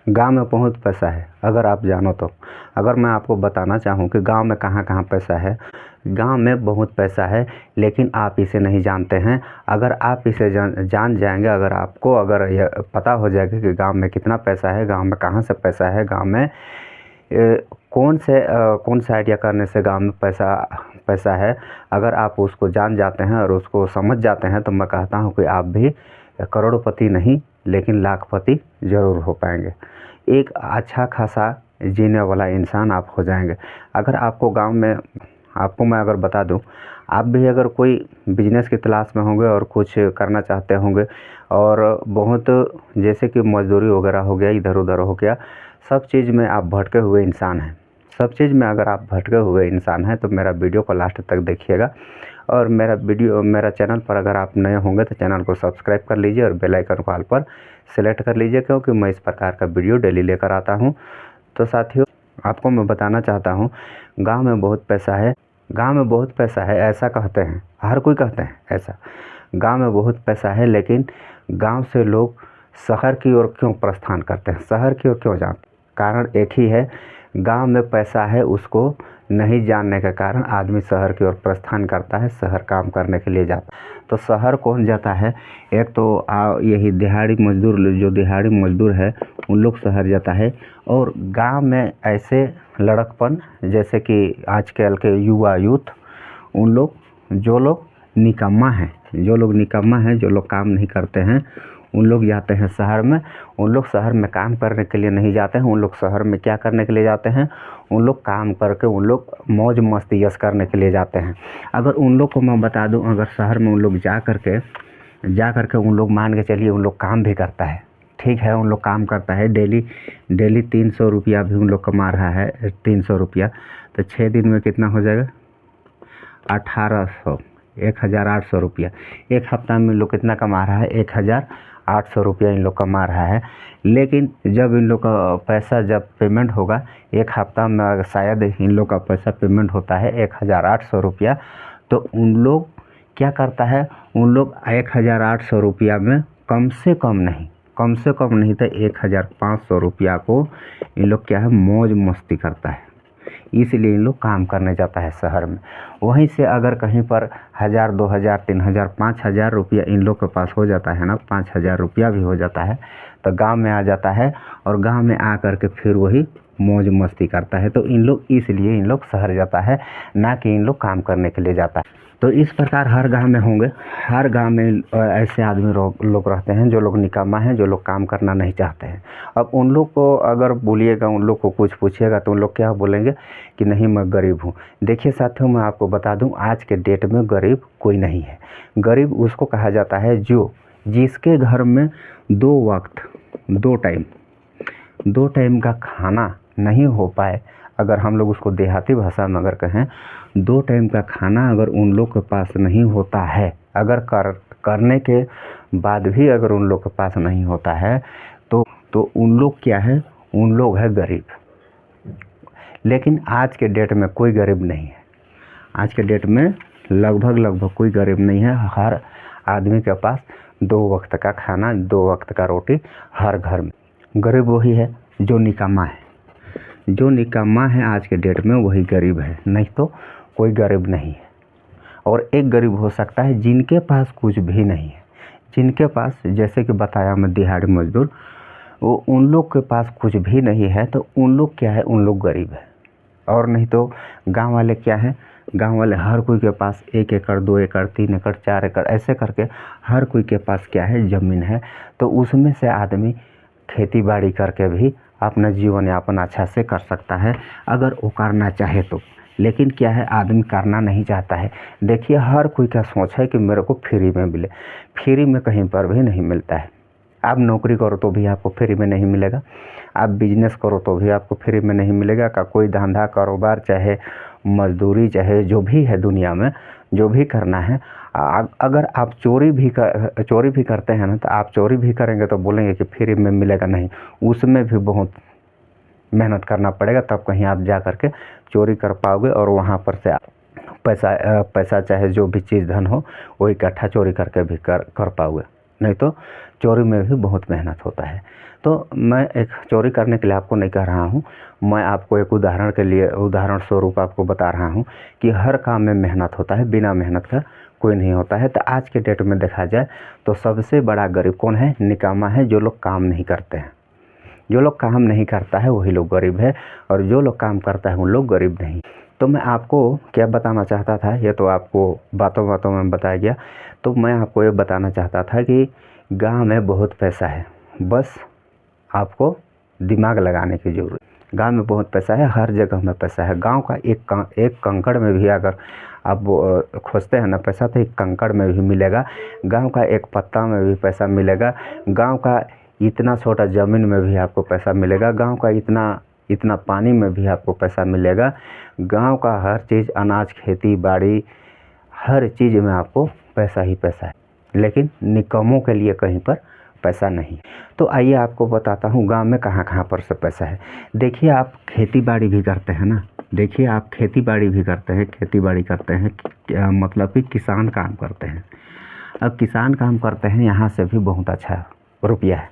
गांव में बहुत पैसा है, अगर आप जानो तो। अगर मैं आपको बताना चाहूँ कि गांव में कहाँ कहाँ पैसा है, गांव में बहुत पैसा है, लेकिन आप इसे नहीं जानते हैं। अगर आप इसे जान जाएंगे, अगर यह पता हो जाएगा कि गांव में कितना पैसा है, गांव में कहाँ से पैसा है, गांव में कौन से आइडिया करने से गांव में पैसा है, अगर आप उसको जान जाते हैं और उसको समझ जाते हैं, तो मैं कहता हूँ कि आप भी करोड़पति नहीं लेकिन लाखपति ज़रूर हो पाएंगे। एक अच्छा खासा जीने वाला इंसान आप हो जाएंगे। अगर आपको गांव में, आपको मैं अगर बता दूं, आप भी अगर कोई बिजनेस की तलाश में होंगे और कुछ करना चाहते होंगे, और बहुत जैसे कि मजदूरी वगैरह हो गया, इधर उधर हो गया, सब चीज़ में आप भटके हुए इंसान हैं। सब चीज़ में अगर आप भटके हुए इंसान हैं तो मेरा वीडियो को लास्ट तक देखिएगा। और मेरा चैनल पर अगर आप नए होंगे तो चैनल को सब्सक्राइब कर लीजिए और बेल आइकन को ऑल पर सेलेक्ट कर लीजिए, क्योंकि मैं इस प्रकार का वीडियो डेली लेकर आता हूं। तो साथियों, आपको मैं बताना चाहता हूं, गांव में बहुत पैसा है। गांव में बहुत पैसा है ऐसा कहते हैं, हर कोई कहते हैं ऐसा। गांव में बहुत पैसा है, लेकिन गांव से लोग शहर की ओर क्यों प्रस्थान करते हैं, शहर की ओर क्यों जाते? कारण एक ही है, गांव में पैसा है उसको नहीं जानने के कारण आदमी शहर की ओर प्रस्थान करता है, शहर काम करने के लिए जाता है। तो शहर कौन जाता है? एक तो यही दिहाड़ी मजदूर, जो दिहाड़ी मजदूर है उन लोग शहर जाता है। और गांव में ऐसे लड़कपन, जैसे कि आजकल के युवा यूथ, उन लोग जो लोग निकम्मा हैं, जो लोग काम नहीं करते हैं, उन लोग जाते हैं शहर में। उन लोग शहर में काम करने के लिए नहीं जाते हैं, उन लोग शहर में क्या करने के लिए जाते हैं? उन लोग काम करके उन लोग मौज मस्ती यश करने के लिए जाते हैं। अगर उन लोग को मैं बता दूं, अगर शहर में उन लोग जा करके उन लोग, मान के चलिए, उन लोग काम भी करता है, ठीक है, उन लोग काम करता है, डेली 300 रुपया भी उन लोग कमा रहा है। 300 रुपया तो 6 दिन में कितना हो जाएगा? 1800, 1800 रुपया। एक हफ्ता में इन लोग कितना कमा रहा है? 1800 रुपया इन लोग कमा रहा है। लेकिन जब इन लोग का पैसा, जब पेमेंट होगा, एक हफ्ता में शायद इन लोग का पैसा पेमेंट होता है 1800 रुपया, तो उन लोग क्या करता है? उन लोग 1800 रुपया में कम से कम नहीं तो 1500 रुपया को इन लोग क्या है, मौज मस्ती करता है। इसलिए इन लोग काम करने जाता है शहर में। वहीं से अगर कहीं पर 1000, 2000, 3000, 5000 रुपया इन लोग के पास हो जाता है ना, 5000 रुपया भी हो जाता है, तो गांव में आ जाता है और गांव में आ करके फिर वही मौज मस्ती करता है। तो इसलिए इन लोग शहर जाता है, ना कि इन लोग काम करने के लिए जाता है। तो इस प्रकार हर गांव में होंगे, हर गांव में ऐसे आदमी लोग रहते हैं जो लोग निकम्मा हैं, जो लोग काम करना नहीं चाहते हैं। अब उन लोग को अगर बोलिएगा, उन लोग को कुछ पूछिएगा, तो उन लोग क्या बोलेंगे कि नहीं, मैं गरीब हूँ। देखिए साथियों, मैं आपको बता दूं, आज के डेट में गरीब कोई नहीं है। गरीब उसको कहा जाता है जिसके घर में 2 वक्त, 2 टाइम का खाना नहीं हो पाए। अगर हम लोग उसको देहाती भाषा में अगर कहें, 2 टाइम का खाना अगर उन लोग के पास नहीं होता है, अगर करने के बाद भी अगर उन लोग के पास नहीं होता है, तो उन लोग क्या है? उन लोग है गरीब। लेकिन आज के डेट में कोई गरीब नहीं है। आज के डेट में लगभग कोई गरीब नहीं है। हर आदमी के पास 2 वक्त का खाना, 2 वक्त का रोटी हर घर में। गरीब वही है जो निकम्मा है। जो निकम्मा है आज के डेट में, वही गरीब है, नहीं तो कोई गरीब नहीं है। और एक गरीब हो सकता है जिनके पास कुछ भी नहीं है, जिनके पास, जैसे कि बताया मैं, दिहाड़ी मजदूर, वो उन लोग के पास कुछ भी नहीं है, तो उन लोग क्या है? उन लोग गरीब है। और नहीं तो गांव वाले क्या है? गांव वाले हर कोई के पास 1 एकड़, 2 एकड़, 3 एकड़, 4 एकड़, ऐसे करके हर कोई के पास क्या है? ज़मीन है। तो उसमें से आदमी खेती बाड़ी करके भी अपना जीवन यापन अच्छा से कर सकता है, अगर वो करना चाहे तो। लेकिन क्या है? आदमी करना नहीं चाहता है। देखिए, हर कोई का सोच है कि मेरे को फ्री में मिले। फ्री में कहीं पर भी नहीं मिलता है। आप नौकरी करो तो भी आपको फ्री में नहीं मिलेगा, आप बिजनेस करो तो भी आपको फ्री में नहीं मिलेगा। का कोई धंधा कारोबार, चाहे मजदूरी, चाहे जो भी है दुनिया में, जो भी करना है, अगर आप चोरी भी करते हैं ना, तो आप चोरी भी करेंगे तो बोलेंगे कि फ्री में मिलेगा, नहीं, उसमें भी बहुत मेहनत करना पड़ेगा, तब कहीं आप जा करके चोरी कर पाओगे और वहाँ पर से पैसा चाहे जो भी चीज़ धन हो वो इकट्ठा चोरी करके भी कर पाओगे। नहीं तो चोरी में भी बहुत मेहनत होता है। तो मैं एक चोरी करने के लिए आपको नहीं कह रहा हूँ, मैं आपको एक उदाहरण के लिए, उदाहरण स्वरूप आपको बता रहा हूँ कि हर काम में मेहनत होता है, बिना मेहनत का कोई नहीं होता है। तो आज के डेट में देखा जाए तो सबसे बड़ा गरीब कौन है? निकामा है, जो लोग काम नहीं करते हैं। जो लोग काम नहीं करता है वही लोग गरीब है, और जो लोग काम करता है वो लोग गरीब नहीं। तो मैं आपको क्या बताना चाहता था, ये तो आपको बातों बातों में बताया गया। तो मैं आपको ये बताना चाहता था कि गाँव में बहुत पैसा है, बस आपको दिमाग लगाने की ज़रूरत। गाँव में बहुत पैसा है, हर जगह में पैसा है। गांव का एक कंकड़ में भी अगर आप खोजते हैं ना पैसा, तो एक कंकड़ में भी मिलेगा। गांव का एक पत्ता में भी पैसा मिलेगा। गांव का इतना छोटा ज़मीन में भी आपको पैसा मिलेगा। गांव का इतना पानी में भी आपको पैसा मिलेगा। गांव का हर चीज़, अनाज, खेती बाड़ी, हर चीज़ में आपको पैसा ही पैसा है। लेकिन निकम्मों के लिए कहीं पर पैसा नहीं। तो आइए आपको बताता हूँ गांव में कहाँ कहाँ पर से पैसा है। देखिए, आप खेती बाड़ी भी करते हैं ना, देखिए आप खेती बाड़ी भी करते हैं, खेती बाड़ी करते हैं, मतलब कि किसान काम करते हैं। अब किसान काम करते हैं, यहाँ से भी बहुत अच्छा रुपया है।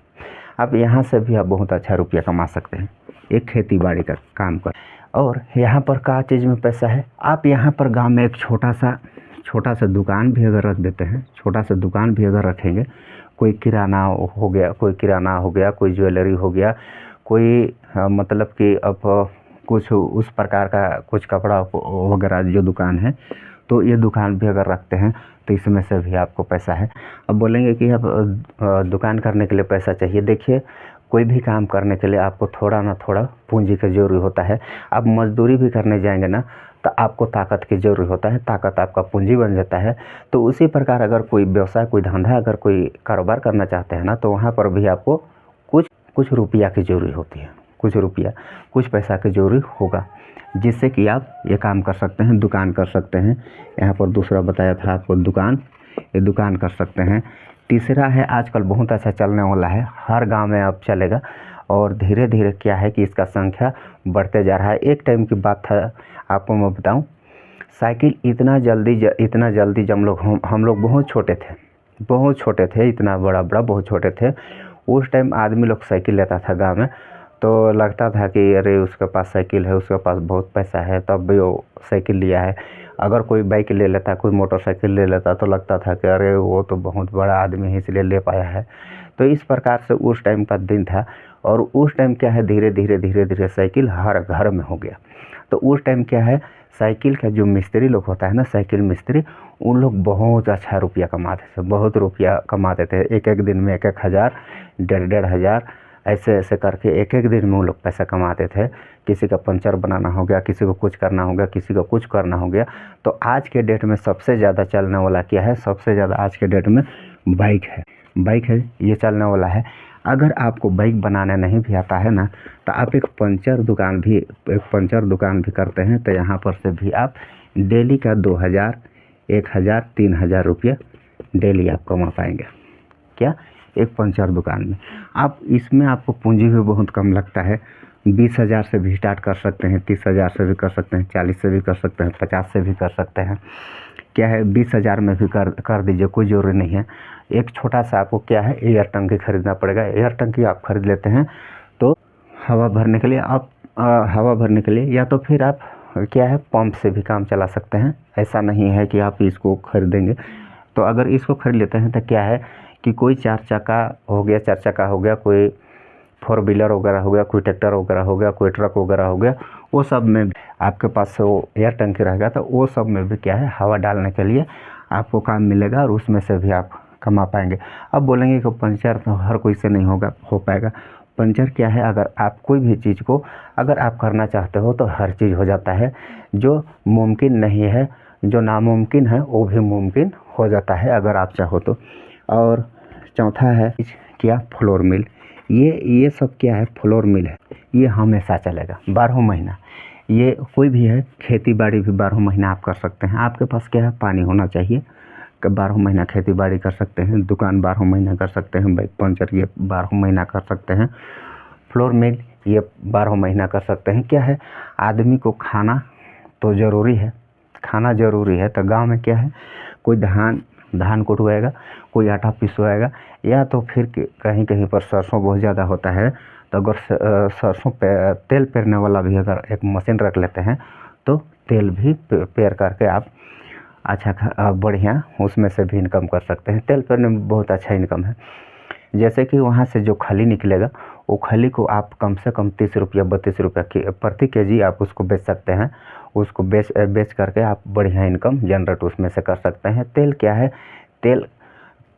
अब यहाँ से भी आप बहुत अच्छा रुपया कमा सकते हैं एक खेती बाड़ी का काम कर। और यहाँ पर क्या चीज़ में पैसा है? आप यहाँ पर गाँव में एक छोटा सा दुकान भी अगर रख देते हैं, छोटा सा दुकान भी अगर रखेंगे, कोई किराना हो गया, कोई ज्वेलरी हो गया, कोई मतलब कि अब कुछ उस प्रकार का कुछ कपड़ा वगैरह जो दुकान है, तो ये दुकान भी अगर रखते हैं तो इसमें से भी आपको पैसा है। अब बोलेंगे कि अब दुकान करने के लिए पैसा चाहिए। देखिए, कोई भी काम करने के लिए आपको थोड़ा ना थोड़ा पूंजी की ज़रूरी होता है। आप मजदूरी भी करने जाएंगे ना, तो आपको ताकत की ज़रूरी होता है, ताकत आपका पूंजी बन जाता है। तो उसी प्रकार अगर कोई व्यवसाय, कोई धंधा, अगर कोई कारोबार करना चाहते हैं ना, तो वहाँ पर भी आपको कुछ रुपया की ज़रूरी होती है, कुछ पैसा की ज़रूरी होगा, जिससे कि आप ये काम कर सकते हैं, दुकान कर सकते हैं। यहाँ पर दूसरा बताया था आपको दुकान, ये दुकान कर सकते हैं। तीसरा है, आजकल बहुत अच्छा चलने वाला है, हर गांव में अब चलेगा, और धीरे धीरे क्या है कि इसका संख्या बढ़ते जा रहा है। एक टाइम की बात था, आपको मैं बताऊं, साइकिल इतना जल्दी जब हम लोग बहुत छोटे थे, इतना बड़ा बहुत छोटे थे, उस टाइम आदमी लोग साइकिल लेता था गाँव में, तो लगता था कि अरे उसके पास साइकिल है, उसके पास बहुत पैसा है, तब भी वो साइकिल लिया है। अगर कोई बाइक ले लेता, कोई मोटरसाइकिल ले लेता, तो लगता था कि अरे वो तो बहुत बड़ा आदमी है, इसलिए ले पाया है। तो इस प्रकार से उस टाइम का दिन था। और उस टाइम क्या है, धीरे धीरे साइकिल हर घर में हो गया। तो उस टाइम क्या है, साइकिल का जो मिस्त्री लोग होता है ना, साइकिल मिस्त्री, उन लोग बहुत अच्छा रुपया कमाते थे, बहुत रुपया कमाते थे। एक दिन में 1-1 हज़ार, 1.5 हज़ार, ऐसे करके एक दिन में वो लोग पैसा कमाते थे। किसी का पंचर बनाना हो गया, किसी को कुछ करना हो गया, किसी को कुछ करना हो गया। तो आज के डेट में सबसे ज़्यादा चलने वाला क्या है? सबसे ज़्यादा आज के डेट में बाइक है, ये चलने वाला है। अगर आपको बाइक बनाना नहीं भी आता है ना, तो आप एक पंचर दुकान भी करते हैं, तो यहाँ पर से भी आप डेली का 2,000, 1,000, 3,000 रुपया डेली आप कमा पाएंगे। क्या? एक पंचर दुकान में। आप इसमें आपको पूंजी भी बहुत कम लगता है। 20,000 से भी स्टार्ट कर सकते हैं, 30,000 से भी कर सकते हैं, 40 से भी कर सकते हैं, 50 से भी कर सकते हैं। क्या है, 20,000 में भी कर दीजिए, कोई ज़रूरी नहीं है। एक छोटा सा आपको क्या है, एयर टंकी खरीदना पड़ेगा। एयर टंकी आप खरीद लेते हैं तो हवा भरने के लिए या तो फिर आप क्या है, पंप से भी काम चला सकते हैं। ऐसा नहीं है कि आप इसको खरीदेंगे। तो अगर इसको खरीद लेते हैं तो क्या है कि कोई 4 चक्का हो गया, कोई 4 व्हीलर वगैरह हो गया, कोई ट्रैक्टर वगैरह हो गया, कोई ट्रक वगैरह हो गया, वो सब में आपके पास वो एयर टंकी रहेगा, तो वो सब में भी क्या है, हवा डालने के लिए आपको काम मिलेगा, और उसमें से भी आप कमा पाएंगे। अब बोलेंगे कि पंचर तो हर कोई से नहीं हो पाएगा। पंचर क्या है, अगर आप कोई भी चीज़ को अगर आप करना चाहते हो तो हर चीज़ हो जाता है। जो मुमकिन नहीं है, जो नामुमकिन है, वो भी मुमकिन हो जाता है अगर आप चाहो तो। और चौथा है क्या, फ्लोर मिल। ये सब क्या है, फ्लोर मिल है, ये हमेशा चलेगा 12 महीना। ये कोई भी है, खेती बाड़ी भी 12 महीना आप कर सकते हैं। आपके पास क्या है, पानी होना चाहिए कि 12 महीना खेती बाड़ी कर सकते हैं, दुकान 12 महीना कर सकते हैं, बाइक पंचर ये 12 महीना कर सकते हैं, फ्लोर मिल ये 12 महीना कर सकते हैं। क्या है, आदमी को खाना तो ज़रूरी है, तो गांव में क्या है, कोई धान धान कुटवाएगा, कोई आटा पिसवाएगा, या तो फिर कहीं कहीं पर सरसों बहुत ज़्यादा होता है तो अगर सरसों पे तेल पेरने वाला भी अगर एक मशीन रख लेते हैं तो तेल भी पेर करके आप अच्छा बढ़िया उसमें से भी इनकम कर सकते हैं। तेल पेरने में बहुत अच्छा इनकम है। जैसे कि वहाँ से जो खली निकलेगा वो खली को आप कम से कम 30 रुपया 32 रुपया प्रति केजी आप उसको बेच सकते हैं। उसको बेच करके आप बढ़िया इनकम जनरेट उसमें से कर सकते हैं। तेल क्या है, तेल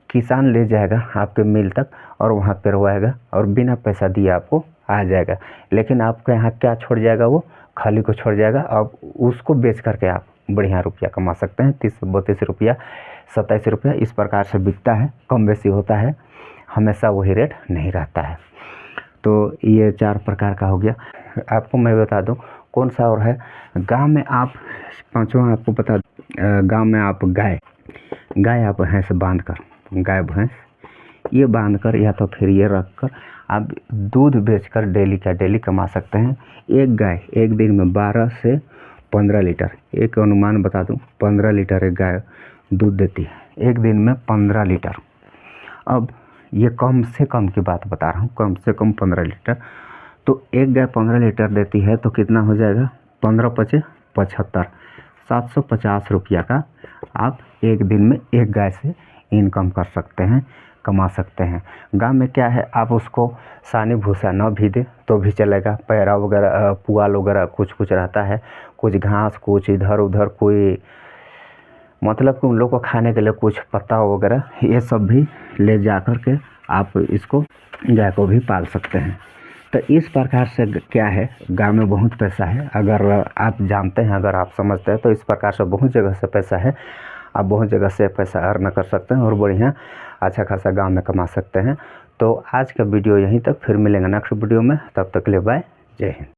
किसान ले जाएगा आपके मिल तक और वहाँ पेरवाएगा और बिना पैसा दिए आपको आ जाएगा, लेकिन आपके यहाँ क्या छोड़ जाएगा, वो खली को छोड़ जाएगा। अब उसको बेच करके आप बढ़िया रुपया कमा सकते हैं। 30-32 रुपया 27 रुपया इस प्रकार से बिकता है, कम बेसी होता है, हमेशा वही रेट नहीं रहता है। तो ये 4 प्रकार का हो गया। आपको मैं बता दूं कौन सा और है। गांव में आप 5वां आपको बता, गांव में आप गाय आप भैंस बांध कर, गाय भैंस ये बांध कर या तो फिर ये रख कर आप दूध बेचकर डेली का डेली कमा सकते हैं। एक गाय एक दिन में 12 से 15 लीटर, एक अनुमान बता दूं 15 लीटर एक गाय दूध देती है, एक दिन में 15 लीटर। अब ये कम से कम की बात बता रहा हूँ, कम से कम 15 लीटर। तो एक गाय 15 लीटर देती है तो कितना हो जाएगा, 15×5 = 75, 750 रुपया का आप एक दिन में एक गाय से इनकम कर सकते हैं, कमा सकते हैं। गांव में क्या है, आप उसको सानी भूसा न भी दे तो भी चलेगा, पैरा वगैरह पुआल वगैरह कुछ कुछ रहता है, कुछ घास, कुछ इधर उधर, कोई मतलब कि उन लोग को खाने के लिए कुछ पत्ता वगैरह, ये सब भी ले जा कर के आप इसको गाय को भी पाल सकते हैं। तो इस प्रकार से क्या है, गांव में बहुत पैसा है। अगर आप जानते हैं, अगर आप समझते हैं तो इस प्रकार से बहुत जगह से पैसा है। आप बहुत जगह से पैसा अर्न कर सकते हैं और बढ़िया अच्छा खासा गांव में कमा सकते हैं। तो आज का वीडियो यहीं तक, फिर मिलेंगे नेक्स्ट वीडियो में, तब तक के लिए बाय, जय हिंद।